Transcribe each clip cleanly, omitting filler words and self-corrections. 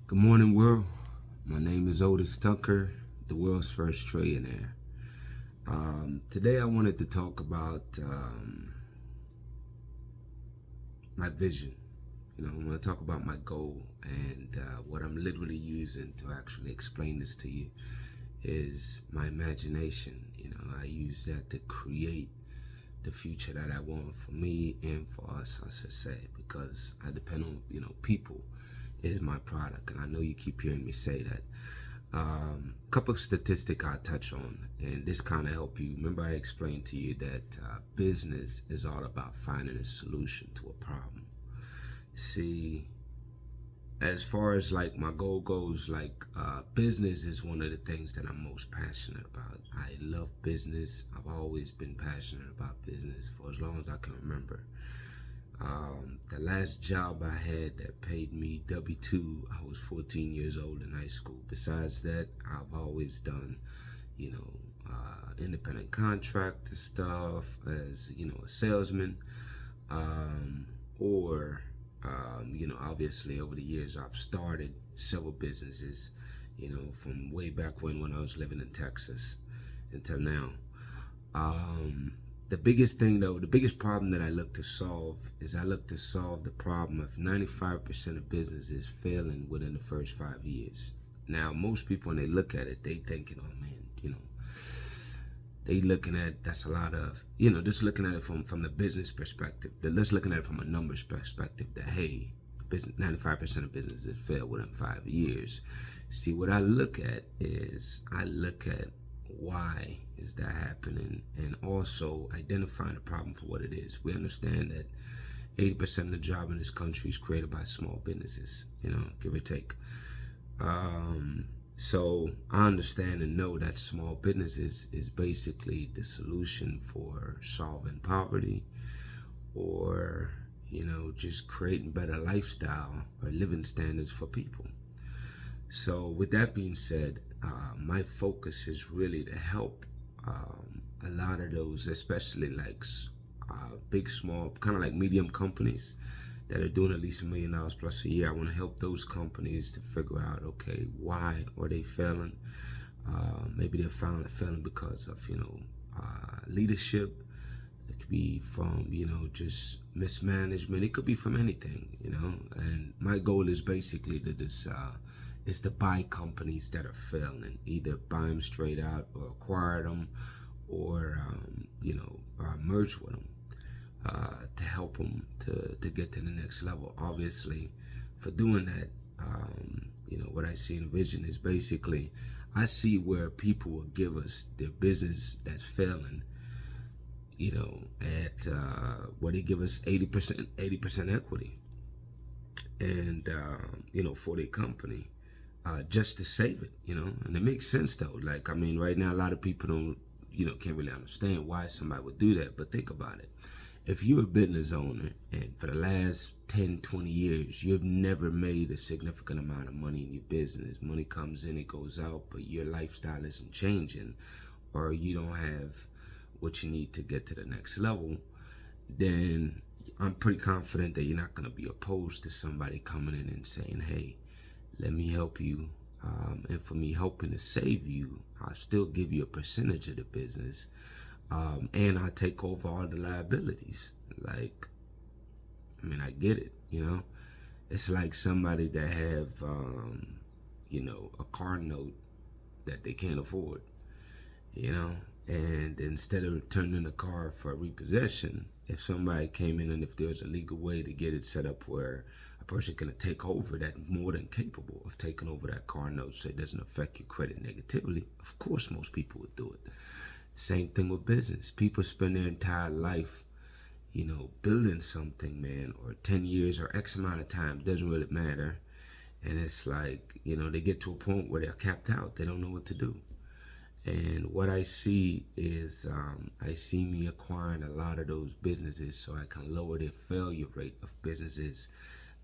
Good morning, world. My name is Otis Tucker, the world's first trillionaire. Today, I wanted to talk about my vision. I want to talk about my goal, and what I'm literally using to actually explain this to you is my imagination. I use that to create the future that I want for me and for us, I should say, because I depend on, people is my product. And I know you keep hearing me say that. A couple of statistics I'll touch on, and this kind of help you. Remember I explained to you that business is all about finding a solution to a problem. See, as far as like my goal goes, business is one of the things that I'm most passionate about. I love business. I've always been passionate about business for as long as I can remember. The last job I had that paid me W-2, I was 14 years old in high school. Besides that, I've always done, independent contractor stuff as, a salesman, or obviously over the years I've started several businesses, from way back when I was living in Texas until now. The biggest thing though, the biggest problem that I look to solve is the problem of 95% of businesses failing within the first 5 years. Now, most people, when they look at it, they thinking, oh man, they looking at, that's a lot of, just looking at it from the business perspective. Let's looking at it from a numbers perspective that, hey, 95% of businesses fail within 5 years. See, what I look at is why is that happening, and also identifying the problem for what it is. We understand that 80% of the job in this country is created by small businesses, give or take. So I understand and know that small businesses is basically the solution for solving poverty, or just creating better lifestyle or living standards for people. So with that being said, my focus is really to help a lot of those, especially big, small, kind of like medium companies that are doing at least $1 million plus a year. I want to help those companies to figure out, okay, why are they failing? Maybe they're failing because of, leadership. It could be from, just mismanagement. It could be from anything, and my goal is basically to just, is to buy companies that are failing, either buy them straight out or acquire them, or, merge with them. To help them to get to the next level. Obviously, for doing that, what I see in vision is basically, I see where people will give us their business that's failing, at where they give us 80% equity, and for their company, just to save it, and it makes sense though. Right now, a lot of people don't, can't really understand why somebody would do that, but think about it. If you're a business owner and for the last 10, 20 years, you've never made a significant amount of money in your business, money comes in, it goes out, but your lifestyle isn't changing, or you don't have what you need to get to the next level, then I'm pretty confident that you're not going to be opposed to somebody coming in and saying, hey, let me help you. And for me helping to save you, I'll still give you a percentage of the business. And I take over all the liabilities. I get it, It's like somebody that have, a car note that they can't afford, and instead of turning the car for a repossession, if somebody came in and if there's a legal way to get it set up where a person can take over, that more than capable of taking over that car note so it doesn't affect your credit negatively, of course most people would do it. Same thing with business. People spend their entire life, building something, man, or 10 years or X amount of time, doesn't really matter. And it's like, they get to a point where they're capped out. They don't know what to do. And what I see is, I see me acquiring a lot of those businesses so I can lower the failure rate of businesses,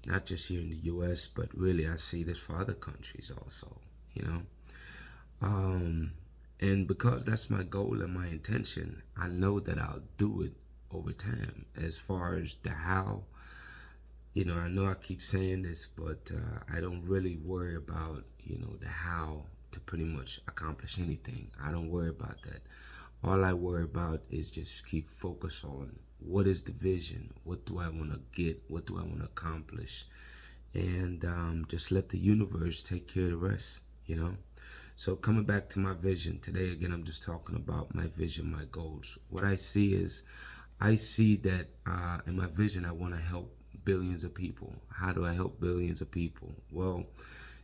not just here in the U.S., but really I see this for other countries also, And because that's my goal and my intention, I know that I'll do it over time. As far as the how, You know, I know I keep saying this, but I don't really worry about, you know, the how to pretty much accomplish anything. I don't worry about that. All I worry about is just keep focus on what is the vision, what do I want to get, what do I want to accomplish, and just let the universe take care of the rest, you know. So coming back to my vision today, again, I'm just talking about my vision, my goals. What I see is, I see that in my vision, I want to help billions of people. How do I help billions of people? Well,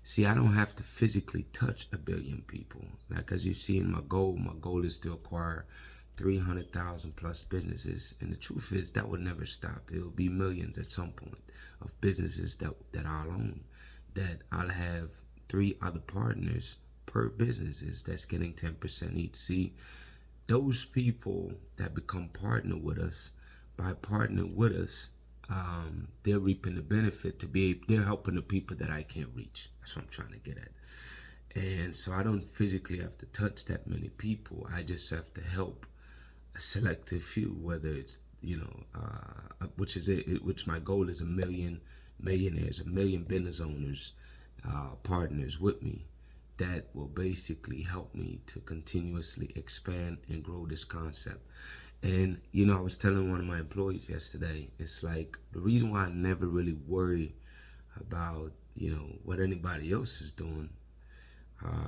see, I don't have to physically touch a billion people. Like as you see in my goal is to acquire 300,000 plus businesses. And the truth is that will never stop. It will be millions at some point of businesses that I'll own, that I'll have 3 other partners per businesses that's getting 10% each. See, those people that become partner with us, by partnering with us, they're reaping the benefit they're helping the people that I can't reach. That's what I'm trying to get at. And so I don't physically have to touch that many people. I just have to help a selective few, whether it's, you know, which my goal is 1 million millionaires, 1 million business owners, partners with me that will basically help me to continuously expand and grow this concept. And, you know, I was telling one of my employees yesterday, it's like the reason why I never really worry about, you know, what anybody else is doing,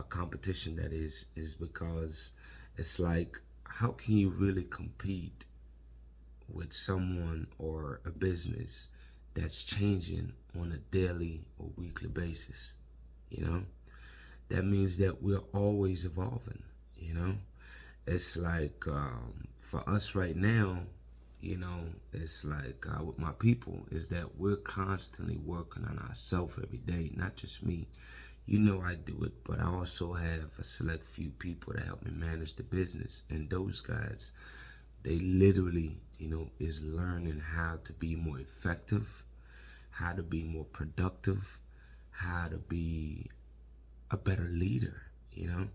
competition that is because it's like, how can you really compete with someone or a business that's changing on a daily or weekly basis, you know? That means that we're always evolving, you know? It's like, for us right now, you know, it's like with my people, is that we're constantly working on ourselves every day, not just me. You know I do it, but I also have a select few people that help me manage the business. And those guys, they literally, you know, is learning how to be more effective, how to be more productive, how to be a better leader, you know?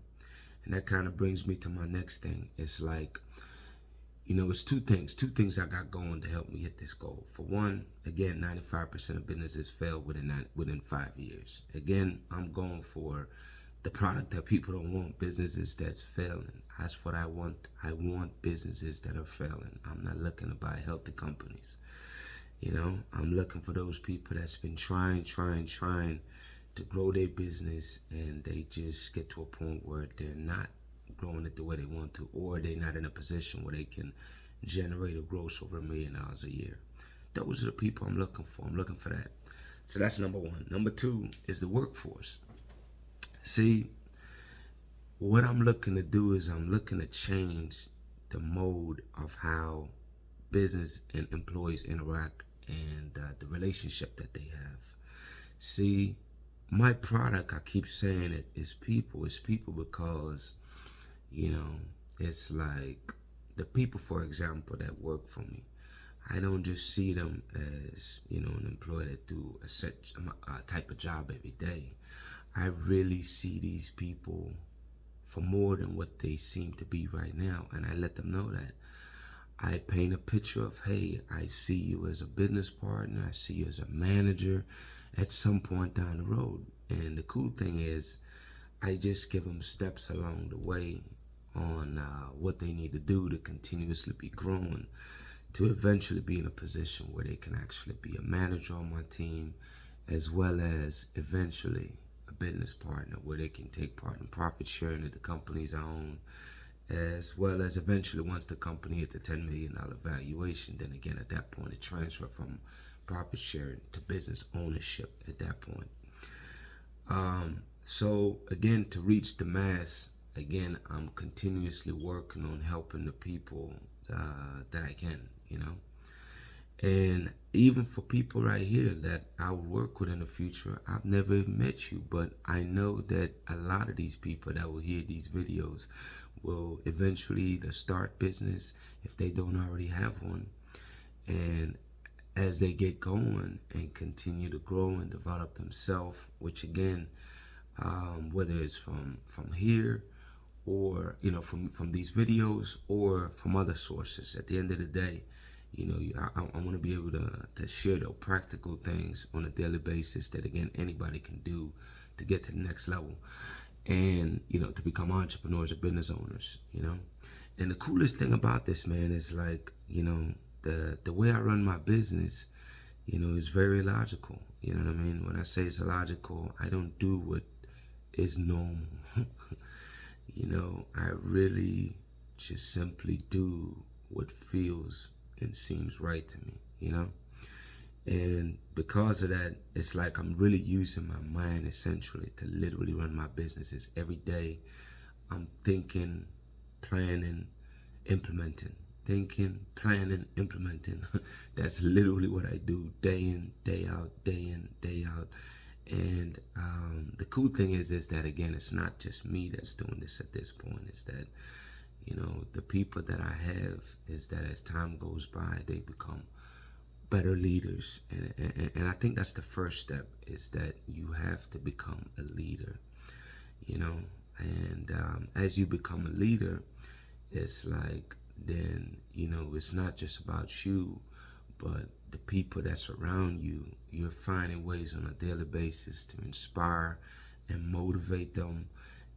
And that kind of brings me to my next thing. It's like, you know, it's two things I got going to help me hit this goal. For one, again, 95% of businesses fail within 5 years. Again, I'm going for the product that people don't want, businesses that's failing. That's what I want. I want businesses that are failing. I'm not looking to buy healthy companies. You know, I'm looking for those people that's been trying to grow their business, and they just get to a point where they're not growing it the way they want to, or they're not in a position where they can generate a gross over $1 million a year. Those are the people I'm looking for. I'm looking for that. So that's number one. Number two is the workforce. See, what I'm looking to do is I'm looking to change the mode of how business and employees interact, and the relationship that they have. See, my product, I keep saying it, is people. It's people because, you know, it's like the people, for example, that work for me. I don't just see them as, you know, an employee that do a set type of job every day. I really see these people for more than what they seem to be right now, and I let them know that. I paint a picture of, hey, I see you as a business partner, I see you as a manager at some point down the road. And the cool thing is, I just give them steps along the way on what they need to do to continuously be growing, to eventually be in a position where they can actually be a manager on my team, as well as eventually a business partner where they can take part in profit sharing that the companies own, as well as eventually, once the company hit the $10 million valuation, then again at that point it transfer from profit sharing to business ownership at that point. So again, to reach the mass, again, I'm continuously working on helping the people that I can, you know. And even for people right here that I will work with in the future, I've never even met you, but I know that a lot of these people that will hear these videos will eventually either start business if they don't already have one. And as they get going and continue to grow and develop themselves, which again, whether it's from here or, you know, from these videos or from other sources, at the end of the day, I want to be able to share the practical things on a daily basis that, again, anybody can do to get to the next level, and to become entrepreneurs or business owners. And the coolest thing about this, man, is like, the way I run my business, is very logical. You know what I mean? When I say it's logical, I don't do what is normal. I really just simply do what feels and seems right to me. And because of that, it's like I'm really using my mind essentially to literally run my businesses every day. I'm thinking, planning, implementing. Thinking, planning, implementing. That's literally what I do day in, day out, day in, day out. And the cool thing is that, again, it's not just me that's doing this at this point. It's that, the people that I have, is that as time goes by, they become better leaders. And I think that's the first step, is that you have to become a leader, and as you become a leader, it's like, then, it's not just about you, but the people that's around you. You're finding ways on a daily basis to inspire and motivate them,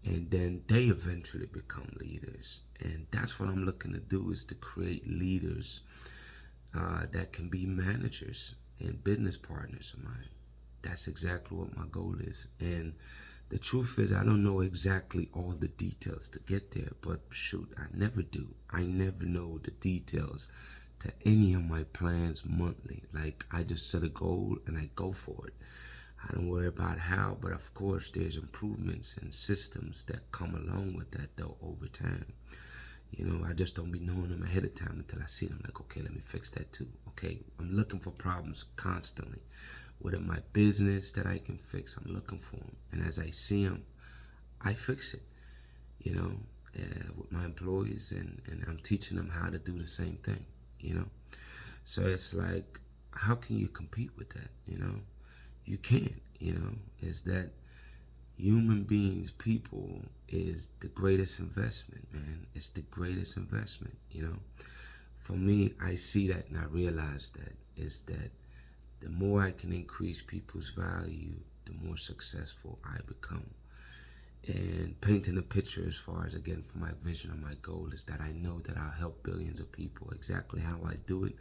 and then they eventually become leaders. And that's what I'm looking to do, is to create leaders that can be managers and business partners of mine. That's exactly what my goal is. And the truth is, I don't know exactly all the details to get there, but shoot, I never do. I never know the details to any of my plans monthly. Like, I just set a goal and I go for it. I don't worry about how, but of course there's improvements and systems that come along with that, though, over time. I just don't be knowing them ahead of time until I see them. Like, okay, let me fix that too. Okay, I'm looking for problems constantly. Within my business that I can fix, I'm looking for them. And as I see them, I fix it, with my employees, and I'm teaching them how to do the same thing, So it's like, how can you compete with that, You can't, Is that human beings, people, is the greatest investment, man. It's the greatest investment, For me, I see that and I realize that, is that the more I can increase people's value, the more successful I become. And painting a picture as far as, again, for my vision and my goal, is that I know that I'll help billions of people. Exactly how I do it,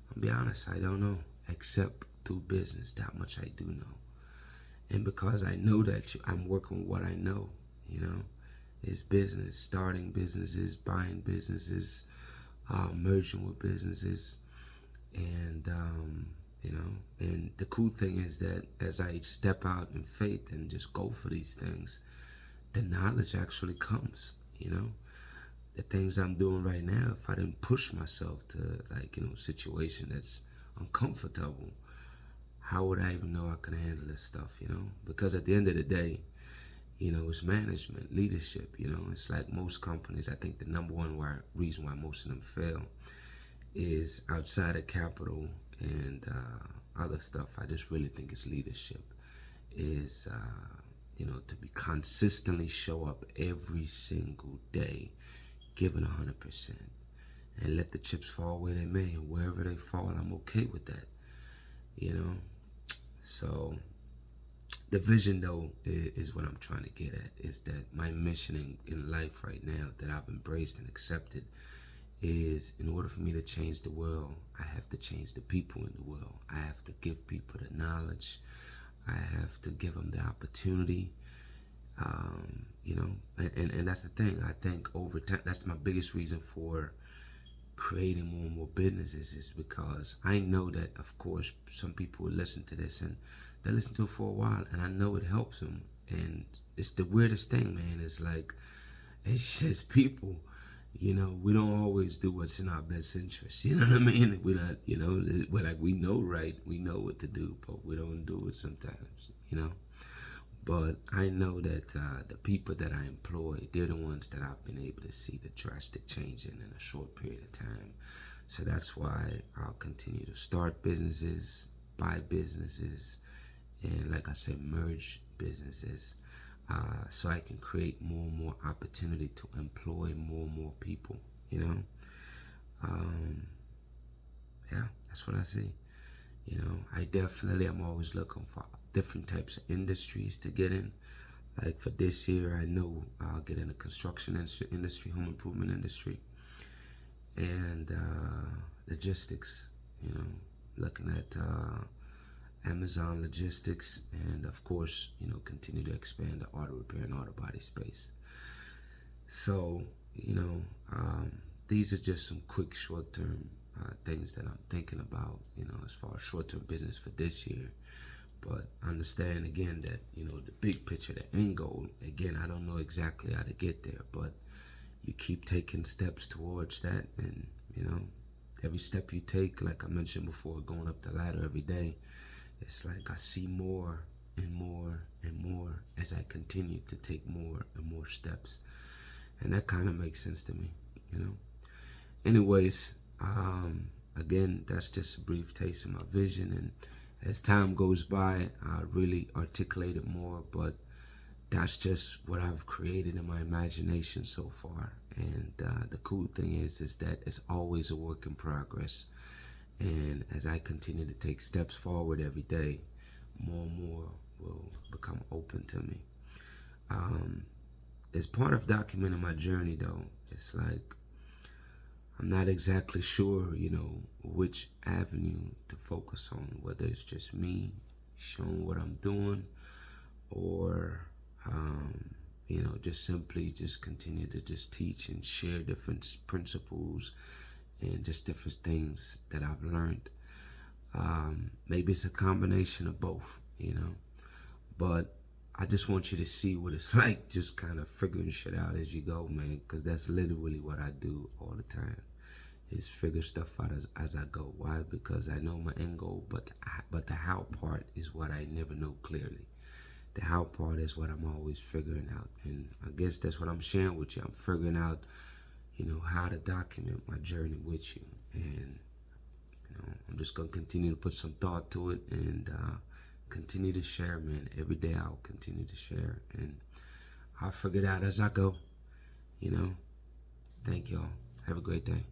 I'll be honest, I don't know, except through business. That much I do know. And because I know that, I'm working with what I know, It's business, starting businesses, buying businesses, merging with businesses. And, and the cool thing is that as I step out in faith and just go for these things, the knowledge actually comes, The things I'm doing right now, if I didn't push myself to, like, a situation that's uncomfortable, how would I even know I could handle this stuff, Because at the end of the day, it's management, leadership, It's like most companies, I think the number one reason why most of them fail is outside of capital and other stuff. I just really think it's leadership. Is, to be consistently show up every single day, giving 100%, and let the chips fall where they may, and wherever they fall, I'm okay with that, So the vision, though, is what I'm trying to get at, is that my mission in life right now that I've embraced and accepted is, in order for me to change the world, I have to change the people in the world. I have to give people the knowledge. I have to give them the opportunity, and that's the thing. I think over time, that's my biggest reason for creating more and more businesses, is because I know that, of course, some people will listen to this and they listen to it for a while, and I know it helps them. And it's the weirdest thing, man. It's like, it's just people, we don't always do what's in our best interest. You know what I mean? We're not, we're like, we know, right? We know what to do, but we don't do it sometimes, But I know that the people that I employ, they're the ones that I've been able to see the drastic change in a short period of time. So that's why I'll continue to start businesses, buy businesses, and, like I said, merge businesses, so I can create more and more opportunity to employ more and more people, yeah, that's what I see. You know, I definitely am always looking for different types of industries to get in. Like for this year, I know I'll get in the construction industry, home improvement industry, and logistics. You know, looking at Amazon logistics, and of course, you know, continue to expand the auto repair and auto body space. So, you know, these are just some quick short term things that I'm thinking about, you know, as far as short term business for this year. But understand again that, you know, the big picture, the end goal, again, I don't know exactly how to get there, but you keep taking steps towards that. And, you know, every step you take, like I mentioned before, going up the ladder every day, it's like I see more and more and more as I continue to take more and more steps. And that kind of makes sense to me, you know. Anyways, again, that's just a brief taste of my vision. And as time goes by, I really articulate it more, but that's just what I've created in my imagination so far. And the cool thing is that it's always a work in progress. And as I continue to take steps forward every day, more and more will become open to me. As part of documenting my journey, though, it's like I'm not exactly sure, you know, which avenue to focus on, whether it's just me showing what I'm doing or, you know, just simply just continue to just teach and share different principles and just different things that I've learned. Maybe it's a combination of both, you know, but I just want you to see what it's like, just kind of figuring shit out as you go, man, because that's literally what I do all the time, is figure stuff out as I go. Why? Because I know my end goal, but the how part is what I never know clearly. The how part is what I'm always figuring out, and I guess that's what I'm sharing with you. I'm figuring out, you know, how to document my journey with you, and you know, I'm just gonna continue to put some thought to it and continue to share, man. Every day I'll continue to share, and I'll figure it out as I go. You know, thank y'all. Have a great day.